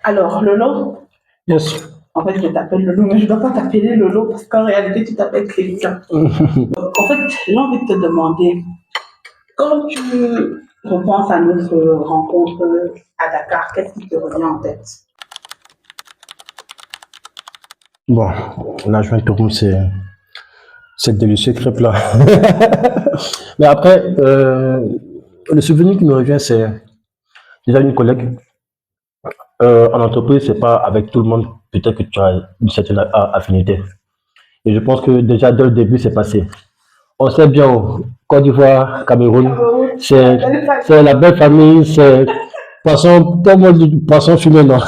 Alors, Lolo, Yes. en fait, je t'appelle Lolo, mais je ne dois pas t'appeler Lolo parce qu'en réalité, tu t'appelles Christian. En fait, j'ai envie de te demander, quand tu repenses à notre rencontre à Dakar, qu'est-ce qui te revient en tête? Bon, là, je viens de te c'est délicieux crêpe là. Mais après, le souvenir qui me revient, c'est déjà une collègue. En entreprise, c'est pas avec tout le monde, peut-être que tu as une certaine affinité. Et je pense que déjà dès le début, c'est passé. On sait bien, Côte d'Ivoire, Cameroun, c'est c'est la belle famille, c'est poisson, comme on dit, poisson fumé, non.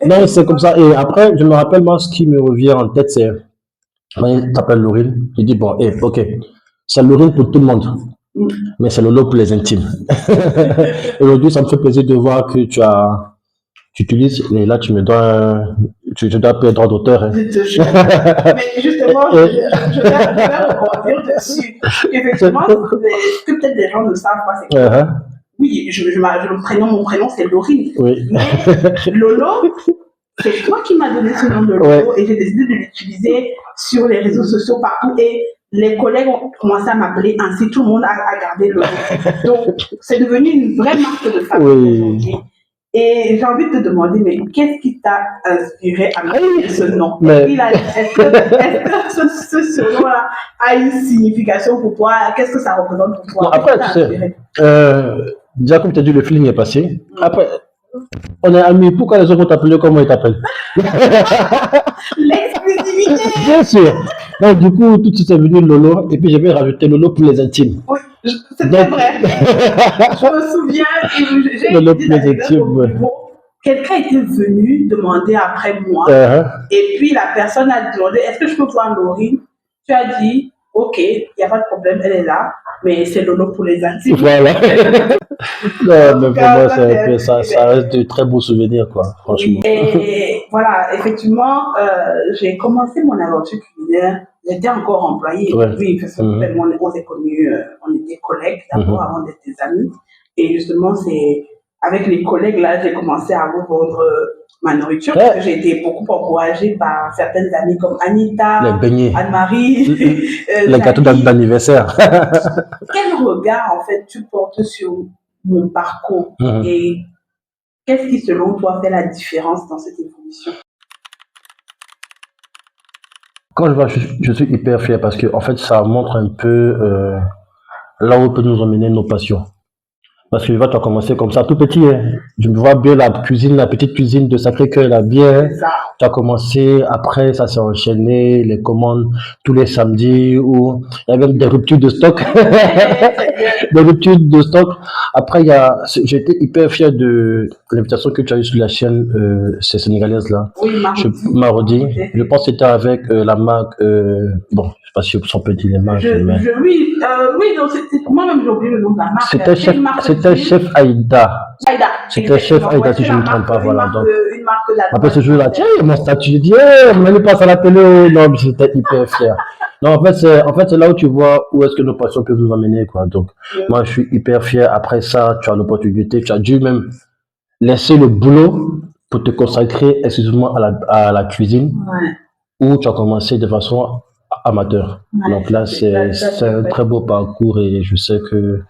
Non, c'est comme ça. Et après, je me rappelle, moi, ce qui me revient en tête, c'est, moi, il t'appelle Laurine. Je dis, bon, ok, c'est Laurine pour tout le monde, mais c'est Lolo pour les intimes. Aujourd'hui, ça me fait plaisir de voir que tu utilises, et là, tu me dois, tu dois payer droit d'auteur, hein. Je te jure. Mais justement, je vais rebondir dessus. Effectivement, ce que peut-être des gens ne savent pas, c'est que oui, mon prénom c'est Laurie. Oui. Mais Lolo, c'est toi qui m'as donné ce nom de Lolo Ouais. et j'ai décidé de l'utiliser sur les réseaux sociaux partout et les collègues ont commencé à m'appeler ainsi, tout le monde a gardé Lolo. Donc, c'est devenu une vraie marque de fabrique aujourd'hui. Et j'ai envie de te demander, mais qu'est-ce qui t'a inspiré à mettre ce nom? Est-ce que ce surnom-là a une signification pour toi? Qu'est-ce que ça représente pour toi? Non, après, tu sais, déjà comme tu as dit, le feeling est passé. Après, on est amis, pourquoi les autres vont t'appeler comment ils t'appellent? L'exclusivité! Bien sûr. Donc, du coup, tout de suite, c'est venu Lolo, et puis j'avais rajouté Lolo pour les intimes. Oui, c'était vrai. Je me souviens, et j'ai Lolo dit pour les intimes, ouais. quelqu'un était venu demander après moi, et puis la personne a demandé, est-ce que je peux voir Laurie? Tu as dit, ok, il n'y a pas de problème, elle est là, mais c'est Lolo pour les intimes. Voilà. Non, mais vraiment, ça reste de très beaux souvenirs, quoi, franchement. Et voilà, effectivement, j'ai commencé mon aventure culinaire. J'étais encore employée. Ouais. Oui, parce que on s'est connus, on était collègues d'abord avant d'être des amis. Et justement, c'est avec les collègues là, j'ai commencé à vous vendre ma nourriture parce que j'ai été beaucoup encouragée par certaines amies comme Anita, les beignets, Anne-Marie, les gâteaux d'anniversaire. Quel regard en fait tu portes sur mon parcours et qu'est-ce qui, selon toi, fait la différence dans cette évolution? Quand je vois, je suis hyper fier parce que, en fait, ça montre un peu là où peut nous emmener nos passions. Parce que tu as commencé comme ça, tout petit, hein. Je me vois bien la cuisine, la petite cuisine de Sacré-Cœur, là, bien. Tu as commencé, après, ça s'est enchaîné, les commandes tous les samedis, où il y avait même des ruptures de stock. Des ruptures de stock. Après, j'étais hyper fier de l'invitation que tu as eue sur la chaîne, c'est sénégalaise, là. Oui, Marodi. Je pense que c'était avec la marque, bon, je sais pas si on peut dire les marques. Oui, donc moi-même j'ai oublié le nom de la marque. C'était Chef Aïda. C'était Chef Aïda, si je ne me trompe pas, voilà. Donc, une marque là. après ce jour-là, tiens, mon statut, je dis, on allait passer à la télé. Non, mais j'étais hyper fier. Non, en fait, c'est là où tu vois où est-ce que nos passions peuvent nous emmener, quoi. Donc, moi, je suis hyper fier. Après ça, tu as l'opportunité, tu as dû même laisser le boulot pour te consacrer exclusivement à la cuisine, où tu as commencé de façon amateur. Donc là, c'est un très beau parcours et je sais que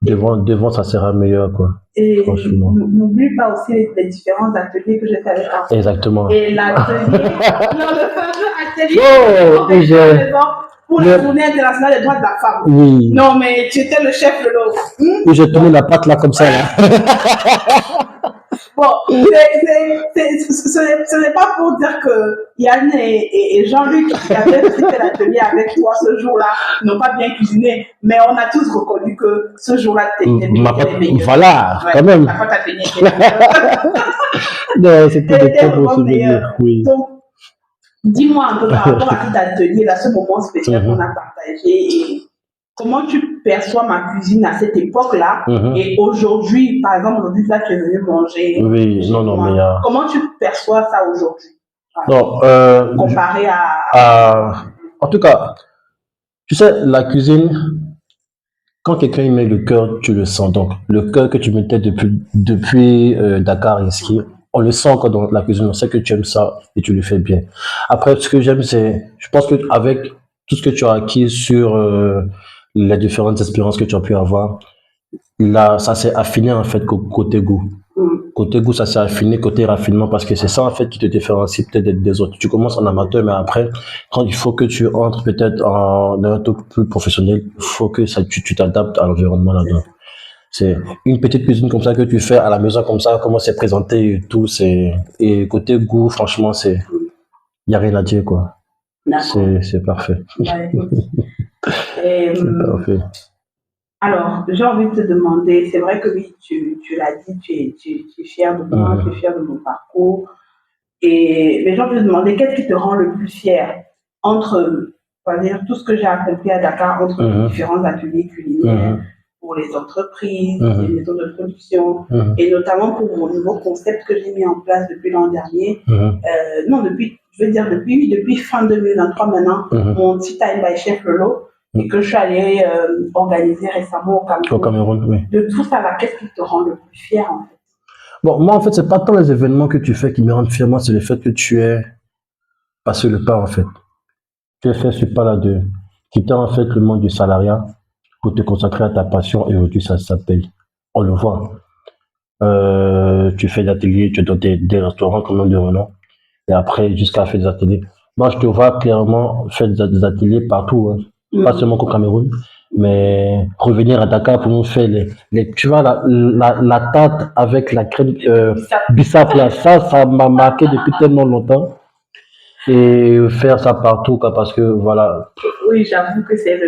devant ça sera meilleur, quoi. Et n'oublie pas aussi les différents ateliers que j'ai fait avec Arthur. Exactement. Et l'atelier, le fameux atelier pour la journée internationale des droits de la femme. Oui. Non, mais tu étais le chef de l'eau. Oui, j'ai tourné la patte là comme ça, là. Bon, ce n'est pas pour dire que Yann et Jean-Luc qui avaient fait l'atelier avec toi ce jour-là n'ont pas bien cuisiné, mais on a tous reconnu que ce jour-là, t'étais meilleur. Voilà, quand même. La pâte à peigner. Non, c'était de très beaux souvenirs, oui. Donc, dis-moi un peu par rapport à cet atelier-là, ce moment spécial qu'on a partagé et comment tu perçois ma cuisine à cette époque-là et aujourd'hui, par exemple, aujourd'hui, là, tu es venu manger. Oui, non, mais comment tu perçois ça aujourd'hui? Non, comparé à... En tout cas, tu sais, la cuisine, quand quelqu'un y met le cœur, tu le sens. Donc, le cœur que tu mettais depuis Dakar ici, on le sent encore dans la cuisine. On sait que tu aimes ça et tu le fais bien. Après, ce que j'aime, c'est, je pense qu'avec tout ce que tu as acquis sur les différentes expériences que tu as pu avoir, là, ça s'est affiné en fait côté goût. Côté goût, ça s'est affiné, côté raffinement, parce que c'est ça en fait qui te différencie peut-être des autres. Tu commences en amateur, mais après, quand il faut que tu entres peut-être dans un truc plus professionnel, il faut que ça, tu t'adaptes à l'environnement là-dedans. C'est une petite cuisine comme ça que tu fais à la maison comme ça, comment c'est présenté et tout, et côté goût, franchement, il n'y a rien à dire, quoi. C'est parfait. Et, C'est parfait. alors, j'ai envie de te demander, c'est vrai que oui, tu l'as dit, tu es fier de moi, tu es fier de mon parcours. Mais j'ai envie de te demander, qu'est-ce qui te rend le plus fier entre, on va dire, tout ce que j'ai accompli à Dakar, entre les différents ateliers culinaires, pour les entreprises, les maisons de production, et notamment pour mon nouveau concept que j'ai mis en place depuis l'an dernier. Non, depuis fin 2023 maintenant, mon Tea Time by Chef Lolo, et que je suis allée organiser récemment au Cameroun. Oui. De tout ça là, qu'est-ce qui te rend le plus fier en fait? Bon, moi en fait, c'est pas tant les événements que tu fais qui me rendent fier, moi c'est le fait que tu aies passé le pas en fait. Tu as fait ce pas là de quitter en fait le monde du salariat pour te consacrer à ta passion et aujourd'hui ça paye. On le voit. Tu fais des ateliers, tu es dans des restaurants comme de renom et après jusqu'à faire des ateliers. Moi je te vois clairement faire des ateliers partout, hein. Pas seulement au Cameroun, mais revenir à Dakar pour nous faire tu vois la tarte avec la crème bissap là, ça m'a marqué depuis tellement longtemps. Et faire ça partout, quoi, parce que voilà. Oui, j'avoue que c'est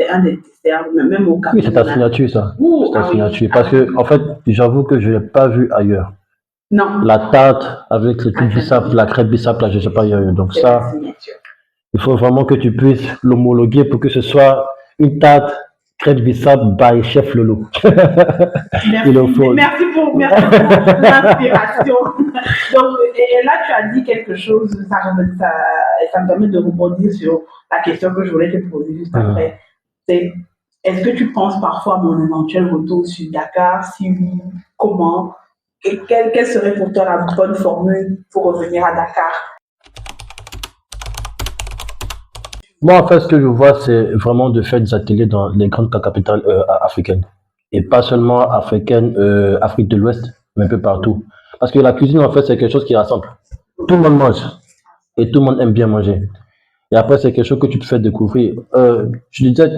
un des desserts, même au Cameroun. Oui, c'est ta signature, ça. C'est ta signature. Parce que, en fait, j'avoue que je l'ai pas vu ailleurs. Non. La tarte avec le truc bissap, la crêpe bissap, là, je sais pas ailleurs. Donc ça, il faut vraiment que tu puisses l'homologuer pour que ce soit une tarte crêpe bissap by Chef Lolo. Merci pour l'inspiration. Donc, et là, tu as dit quelque chose, ça me permet de rebondir sur la question que je voulais te poser juste après. C'est, est-ce que tu penses parfois à mon éventuel retour sur Dakar? Si oui, comment? Quelle serait pour toi la bonne formule pour revenir à Dakar? Moi, en fait, ce que je vois, c'est vraiment de faire des ateliers dans les grandes capitales africaines. Et pas seulement africaines, Afrique de l'Ouest, mais un peu partout. Parce que la cuisine, en fait, c'est quelque chose qui rassemble. Tout le monde mange. Et tout le monde aime bien manger. Et après, c'est quelque chose que tu peux faire découvrir. Je disais,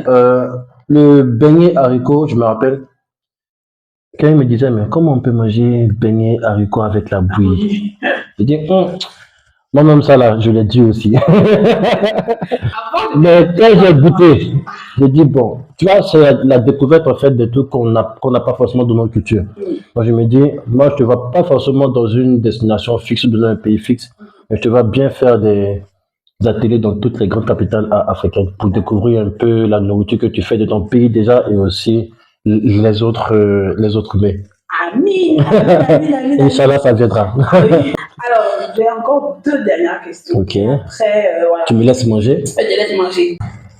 le beignet haricot, je me rappelle, quelqu'un me disait, mais comment on peut manger beignet haricot avec la bouillie? Je dis, moi-même ça là, je l'ai dit aussi. Mais quand j'ai goûté, j'ai dit, bon, tu vois, c'est la découverte en fait de trucs qu'on n'a pas forcément dans notre culture. Moi, je me dis, moi, je te vois pas forcément dans une destination fixe ou dans un pays fixe, mais je te vois bien faire des ateliers dans toutes les grandes capitales africaines pour découvrir un peu la nourriture que tu fais de ton pays déjà et aussi les autres mets. Amin. Inch'Allah, ça viendra. Oui. Alors, j'ai encore deux dernières questions. Ok. Après, voilà. Tu me laisses manger? Je te laisse manger.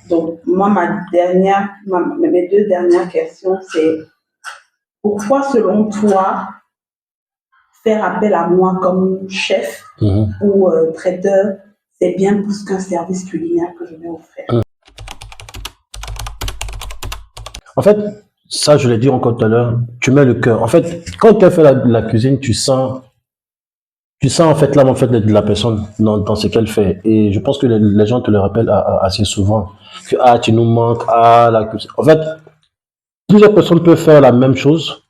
Donc, moi, mes deux dernières questions, c'est pourquoi, selon toi, faire appel à moi comme chef ou traiteur, c'est bien plus qu'un service culinaire que je vais offrir? En fait, ça, je l'ai dit encore tout à l'heure, tu mets le cœur. En fait, quand tu fais la cuisine, tu sens en fait l'âme en fait de la personne dans ce qu'elle fait. Et je pense que les gens te le rappellent assez souvent. Que tu nous manques, la cuisine. En fait, plusieurs personnes peuvent faire la même chose,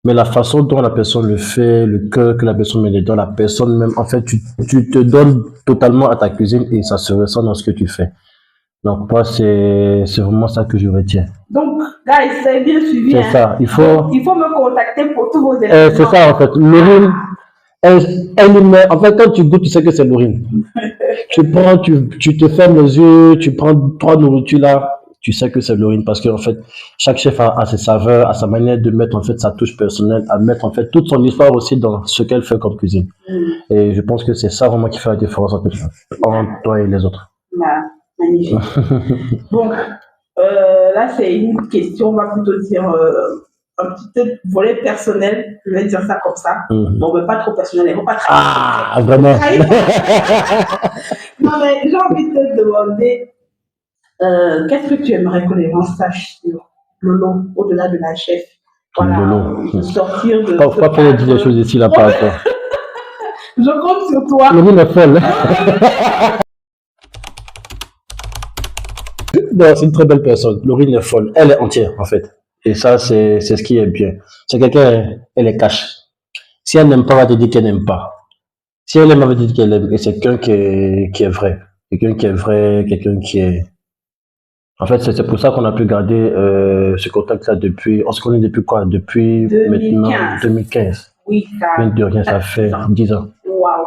mais la façon dont la personne le fait, le cœur que la personne met dedans, la personne même, en fait, tu te donnes totalement à ta cuisine et ça se ressent dans ce que tu fais. Donc, moi, c'est vraiment ça que je retiens. Donc, guys, c'est bien suivi. C'est ça. Il faut me contacter pour tous vos événements. C'est ça, en fait. Laurine, en fait, quand tu goûtes, tu sais que c'est Laurine. Tu te fermes les yeux, tu prends 3 nourritures là, tu sais que c'est Laurine parce que, en fait, chaque chef a ses saveurs, a sa manière de mettre, en fait, sa touche personnelle, à mettre, en fait, toute son histoire aussi dans ce qu'elle fait comme cuisine. Et je pense que c'est ça vraiment qui fait la différence entre toi et les autres. Magnifique. Bon, Là, c'est une question, on va plutôt dire un petit volet personnel. Je vais dire ça comme ça. Bon, mais pas trop personnel, il ne faut pas trahir. Ah, vraiment. Non, mais j'ai envie de te demander, qu'est-ce que tu aimerais que les gens sachent sur Lolo, au-delà de la chef? Voilà, Lolo. de sortir de. Pourquoi faut dire des choses ici, là, pas toi? Je compte sur toi. Lolo est folle. Non, c'est une très belle personne. Laurine est folle. Elle est entière, en fait. Et ça, c'est ce qui est bien. C'est quelqu'un, elle est cash. Si elle n'aime pas, elle va te dire qu'elle n'aime pas. Si elle aime, elle va te dire qu'elle aime. Et c'est quelqu'un qui est vrai. Quelqu'un qui est vrai, quelqu'un qui est... En fait, c'est pour ça qu'on a pu garder ce contact-là depuis... On se connaît depuis quoi? Depuis 2015. maintenant 2015. Oui, ça. Même de rien, ça fait 10 ans. Waouh.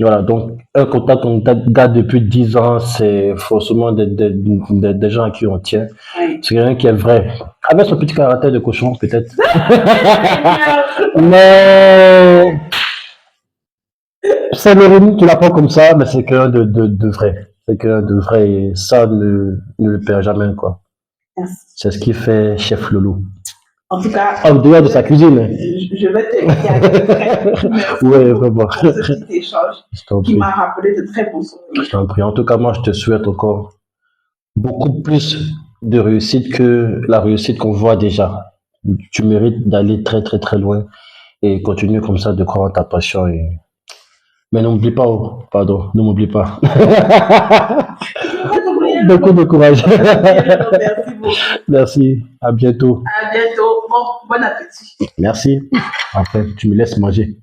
Voilà, donc un contact qu'on garde depuis 10 ans, c'est forcément des gens à qui on tient. Oui. C'est quelqu'un qui est vrai. Avec son petit caractère de cochon, peut-être. Mais c'est Laurine qui l'apprend comme ça, mais c'est quelqu'un de vrai. C'est quelqu'un de vrai et ça ne le perd jamais, quoi. Merci. C'est ce qui fait Chef Lolo. En tout cas, en dehors de sa cuisine. Je vais te dire. Oui, vraiment. Pour ce petit échange qui m'a rappelé de très bons souvenirs. Je t'en prie. En tout cas, moi, je te souhaite encore beaucoup plus de réussite que la réussite qu'on voit déjà. Tu mérites d'aller très, très, très loin et continue comme ça de croire en ta passion. Mais n'oublie pas, oh, pardon, ne m'oublie pas. Beaucoup de courage. Merci beaucoup. Merci. À bientôt. À bientôt. Bon appétit. Merci. Après, tu me laisses manger.